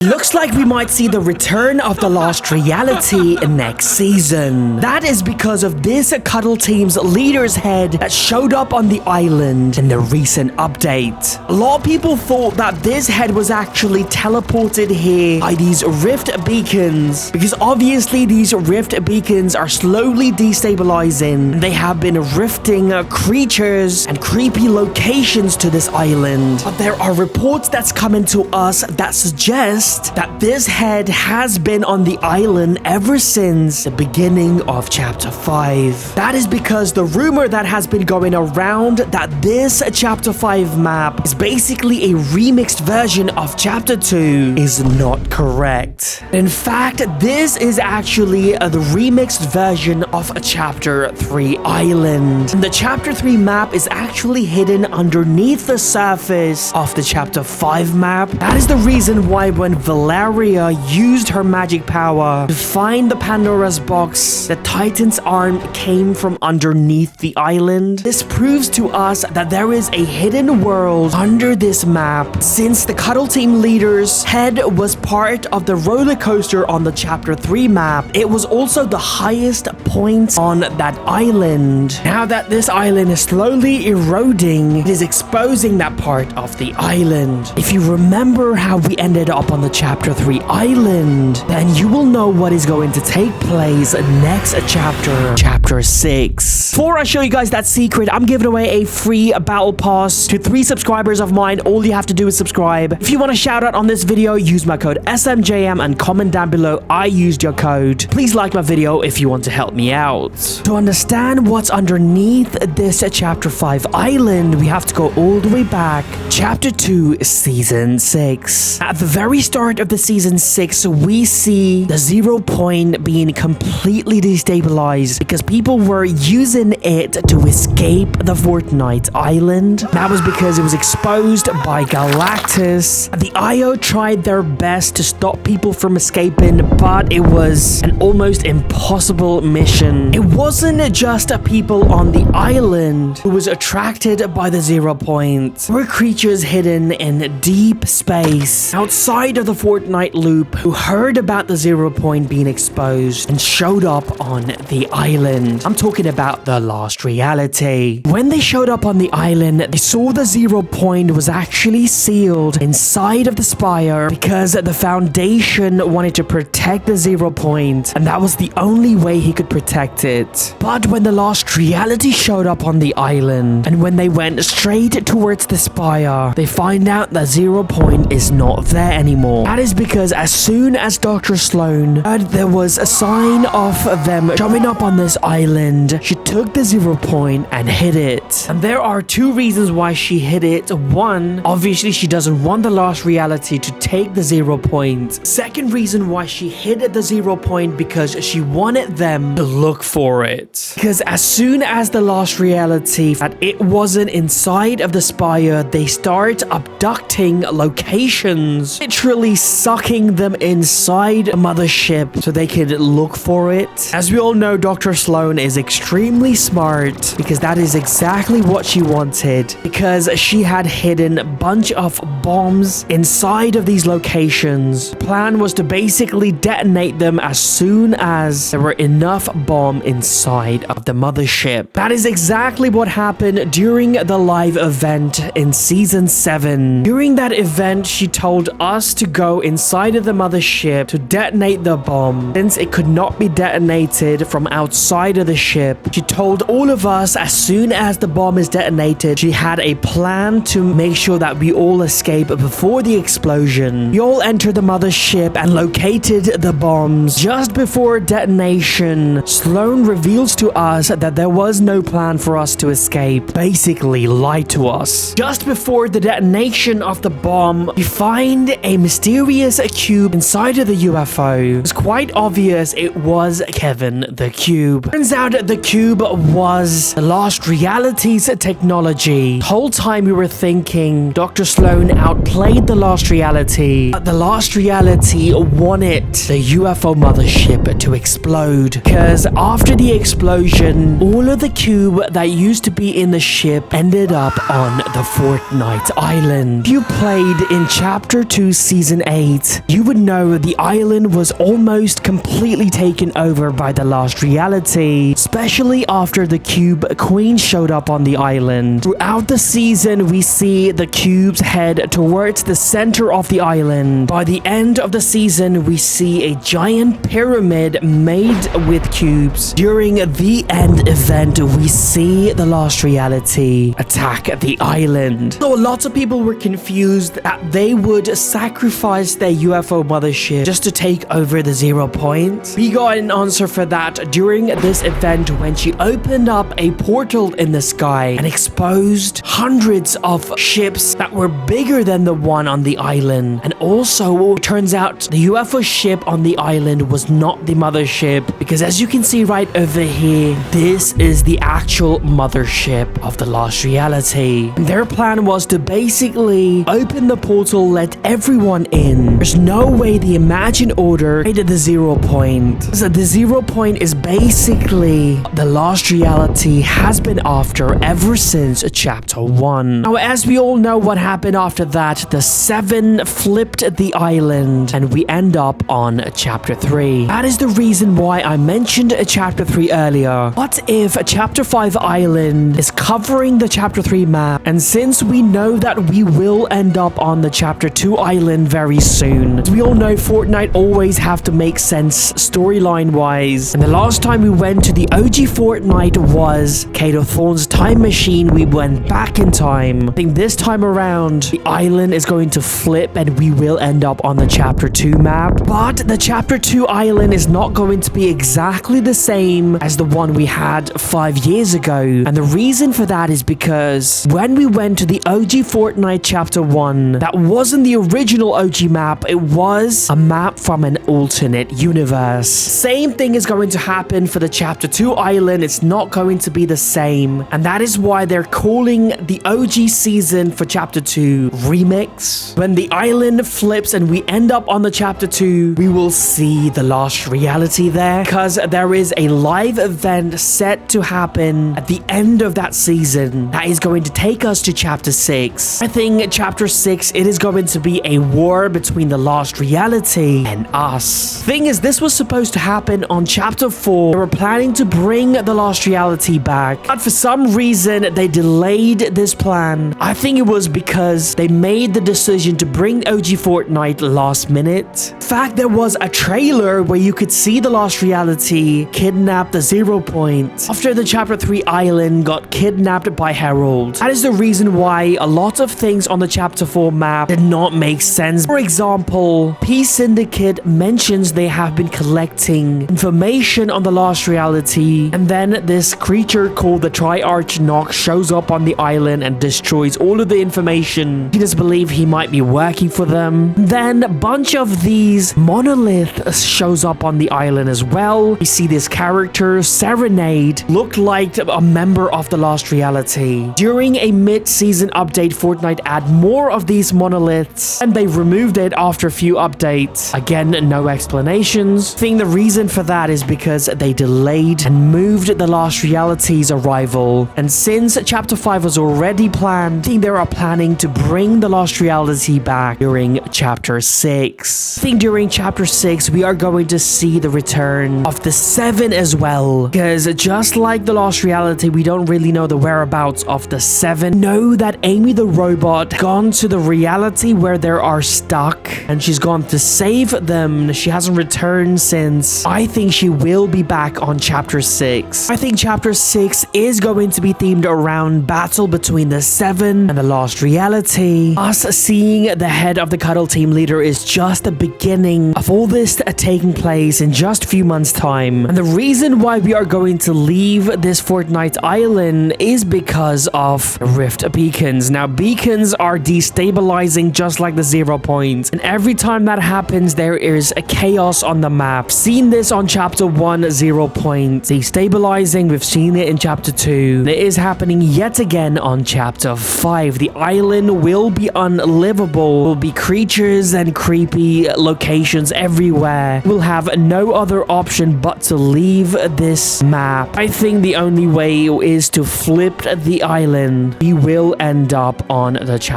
Looks like we might see the return of the Lost Reality next season. That is because of this Cuddle Team's leader's head that showed up on the island in the recent update. A lot of people thought that this head was actually teleported here by these rift beacons, because obviously these rift beacons are slowly destabilizing. They have been rifting creatures and creepy locations to this island. But there are reports that's coming to us that suggest that this head has been on the island ever since the beginning of Chapter 5. That is because the rumor that has been going around that this Chapter 5 map is basically a remixed version of Chapter 2 is not correct. In fact, this is actually the remixed version of a Chapter 3 island. And the Chapter 3 map is actually hidden underneath the surface of the Chapter 5 map. That is the reason why when Valeria used her magic power to find the Pandora's box, the Titan's arm came from underneath the island. This proves to us that there is a hidden world under this map. Since the Cuddle Team leader's head was part of the roller coaster on the Chapter 3 map, it was also the highest point on that island. Now that this island is slowly eroding, it is exposing that part of the island. If you remember how we ended up on the Chapter 3 island, then you will know what is going to take place next chapter, Chapter 6. Before I show you guys that secret, I'm giving away a free battle pass to 3 subscribers of mine. All you have to do is subscribe. If you want a shout out on this video, use my code SMJM and comment down below I used your code. Please like my video if you want to help me out. To understand what's underneath this Chapter 5 island, we have to go all the way back. Chapter 2, Season 6. At the very start of the Season 6, we see the 0 point being completely destabilized because people were using it to escape the Fortnite island. That was because it was exposed by Galactus. The IO tried their best to stop people from escaping, but it was an almost impossible mission. It wasn't just people on the island who was attracted by the 0 point. There were creatures hidden in deep space outside of the Fortnite loop who heard about the 0 point being exposed and showed up on the island. I'm talking about the Lost Reality. When they showed up on the island, they saw the 0 point was actually sealed inside of the spire because the Foundation wanted to protect the 0 point, and that was the only way he could protect it. But when the Lost Reality showed up on the island, and when they went straight towards the spire, they find out that 0 point is not there anymore. That is because as soon as Dr. Sloan heard there was a sign of them jumping up on this island, she took the 0 point and hid it. And there are 2 reasons why she hid it. One, obviously she doesn't want the Lost Reality to take the 0 point. Second reason why she hid the 0 point because she wanted them to look for it. Because as soon as the Lost Reality that it wasn't inside of the spire, they start abducting locations, literally sucking them inside the mothership so they could look for it. As we all know, Dr. Sloan is extremely smart because that is exactly what she wanted, because she had hidden a bunch of bombs inside of these locations. The plan was to basically detonate them as soon as there were enough bomb inside of the mothership. That is exactly what happened during the live event in Season 7. During that event, she told us to go inside of the mothership to detonate the bomb. Since it could not be detonated from outside of the ship, she told all of us as soon as the bomb is detonated, she had a plan to make sure that we all escape before the explosion. We all entered the mothership and located the bombs. Just before detonation, Sloan reveals to us that there was no plan for us to escape. Basically lied to us. Just before the detonation of the bomb, we find a mysterious cube inside of the UFO. It's quite obvious it was Kevin the Cube. Turns out the cube was the Lost Reality's technology. The whole time we were thinking Dr. Sloan outplayed the Lost Reality, but the Lost Reality wanted the UFO mothership to explode, because after the explosion, all of the cube that used to be in the ship ended up on the Fortnite island. If you played in Chapter 2 Season Season 8, you would know the island was almost completely taken over by the Lost Reality, especially after the Cube Queen showed up on the island. Throughout the season, we see the cubes head towards the center of the island. By the end of the season, we see a giant pyramid made with cubes. During the end event, we see the Lost Reality attack the island. So lots of people were confused that they would sacrifice their UFO mothership just to take over the 0 point. We got an answer for that during this event when she opened up a portal in the sky and exposed hundreds of ships that were bigger than the one on the island. And also, it turns out the UFO ship on the island was not the mothership, because as you can see right over here, this is the actual mothership of the Lost Reality. And their plan was to basically open the portal, let everyone in. There's no way the Imagine Order made the 0 point. So the 0 point is basically the Lost Reality has been after ever since chapter 1. Now, as we all know what happened after that, the 7 flipped the island and we end up on chapter 3. That is the reason why I mentioned chapter 3 earlier. What if chapter 5 island is covering the chapter 3 map? And since we know that we will end up on the chapter 2 island very soon, as we all know, Fortnite always have to make sense storyline wise. And the last time we went to the OG Fortnite was Kato Thorne's time machine. We went back in time. I think this time around, the island is going to flip and we will end up on the chapter 2 map. But the chapter 2 island is not going to be exactly the same as the one we had 5 years ago. And the reason for that is because when we went to the OG Fortnite chapter 1, that wasn't the original OG map. It was a map from an alternate universe. Same thing is going to happen for the chapter 2 island. It's not going to be the same. And that is why they're calling the OG season for chapter 2 Remix. When the island flips and we end up on the chapter 2, we will see the Lost Reality there, because there is a live event set to happen at the end of that season that is going to take us to chapter 6. I think chapter 6, it is going to be a war between the Lost Reality and us. Thing is, this was supposed to happen on chapter 4. They were planning to bring the Lost Reality back, but for some reason they delayed this plan. I think it was because they made the decision to bring OG Fortnite last minute. In fact, there was a trailer where you could see the Lost Reality kidnap the 0 point after the chapter 3 island got kidnapped by Harold. That is the reason why a lot of things on the chapter 4 map did not make sense. For example, P Syndicate mentions they have been collecting information on the Lost Reality, and then this creature called the Triarch Nox shows up on the island and destroys all of the information. He does believe he might be working for them. Then a bunch of these monoliths shows up on the island as well. We see this character, Serenade, looked like a member of the Lost Reality. During a mid-season update, Fortnite add more of these monoliths, and they removed it after a few updates. Again, no explanations. I think the reason for that is because they delayed and moved the Lost Reality's arrival. And since chapter 5 was already planned, I think they are planning to bring the Lost Reality back during chapter 6. I think during chapter 6, we are going to see the return of the 7 as well. Because just like the Lost Reality, we don't really know the whereabouts of the 7. Know that Amy the robot gone to the reality where they are stuck, and she's gone to save them. She hasn't returned since. I think she will be back on chapter 6. I think chapter 6 is going to be themed around battle between the 7 and the Lost Reality. Us seeing the head of the Cuddle Team leader is just the beginning of all this taking place in just a few months' time. And the reason why we are going to leave this Fortnite island is because of Rift beacons. Now, beacons are destabilizing just like the 0 point. And every time that happens, there is a chaos on the map. Seen this on chapter 1, 0 point. Destabilizing, we've seen it in chapter 2. It is happening yet again on chapter 5. The island will be unlivable. Will be creatures and creepy locations everywhere. We'll have no other option but to leave this map. I think the only way is to flip the island. We will end up on the chapter